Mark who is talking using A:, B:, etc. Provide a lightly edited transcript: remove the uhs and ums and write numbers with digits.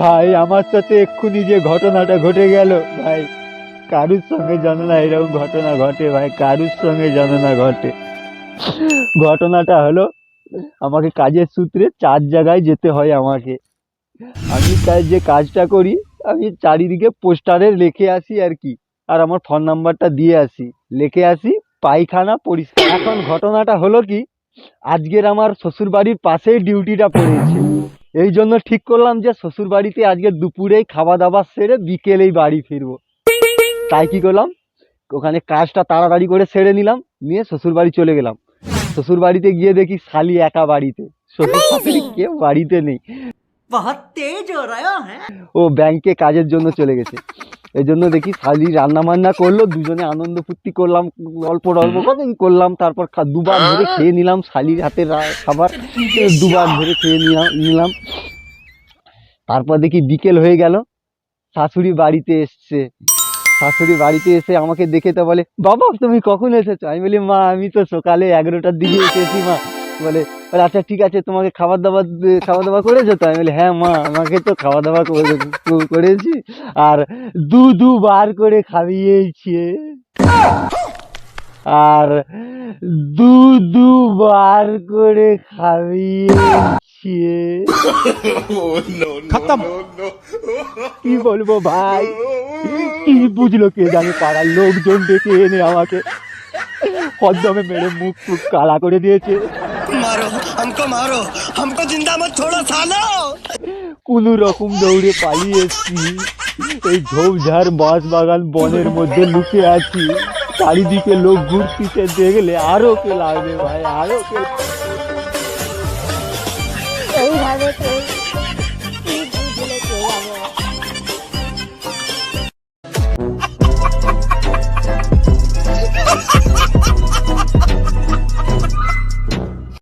A: ভাই আমার সাথে এক্ষুনি যে ঘটনাটা ঘটে গেল ভাই, কারুর সঙ্গে জানো না এরকম ঘটনা ঘটে ভাই, কারুর সঙ্গে জানো না ঘটে। ঘটনাটা হলো, আমাকে কাজের সূত্রে 4 জায়গায় যেতে হয় আমাকে। আমি যে কাজটা করি, আমি চারিদিকে পোস্টারে লিখে আসি আর কি, আর আমার ফোন নাম্বারটা দিয়ে আসি, লিখে আসি পায়খানা পরিষ্কার। এখন ঘটনাটা হলো কি, আজকের আমার শ্বশুর বাড়ির পাশেই ডিউটিটা পড়েছে। এই জন্য ঠিক করলাম যে শ্বশুর বাড়িতে আজকে দুপুরেই খাওয়া দাওয়া সেরে বিকেলেই বাড়ি ফিরবো। তাই কি করলাম, ওখানে কাজটা তাড়াতাড়ি করে সেরে নিলাম, নিয়ে শ্বশুর বাড়ি চলে গেলাম। শ্বশুর বাড়িতে গিয়ে দেখি শালি একা বাড়িতে, শ্বশুর শাশুড়ি কেউ বাড়িতে নেই।
B: बहुत तेज हो रहा है।
A: ও ব্যাংকে কাজের জন্য চলে গেছে। এই জন্য দেখি শালি রান্না বান্না করলো, দুজনে আনন্দ ফুর্তি করলাম, অল্প অল্প কদিন করলাম, তারপর দুবার ধরে খেয়ে নিলাম শালির হাতের খাবার, দুবার ধরে খেয়ে নিলাম। তারপর দেখি বিকেল হয়ে গেল, শাশুড়ি বাড়িতে এসছে। শাশুড়ি বাড়িতে এসে আমাকে দেখে তো বলে, বাবা তুমি কখন এসেছো? আমি বলি, মা আমি তো সকালে 11টার দিকে এসেছি মা। বলে বলে, আচ্ছা ঠিক আছে, তোমাকে খাবার দাবার করেছো তো? আমি বলি, হ্যাঁ মা আমাকে তো খাওয়া দাওয়া করেছি, আর দুবার করে খাইয়েছে, আর দুবার করে খাইয়েছে।
C: खत्म।
A: কি বলবো ভাই, কি বুঝলো কে জানে, পাড়ার লোকজন ডেকে এনে আমাকে কদমে মেরে মুখ টুক কালা করে দিয়েছে।
C: मारो हमको जिंदा मत छोड़ो सालो।
A: কোন রকম দৌড়ে পালিয়ে এসছি, এই ঝোপঝাড় বাঁশ বাগান বনের মধ্যে লুকিয়ে আছি। চারিদিকে লোক ঘুরতিছে, দেখলে আরো কে লাগবে ভাই, আরো কে।
D: এইভাবে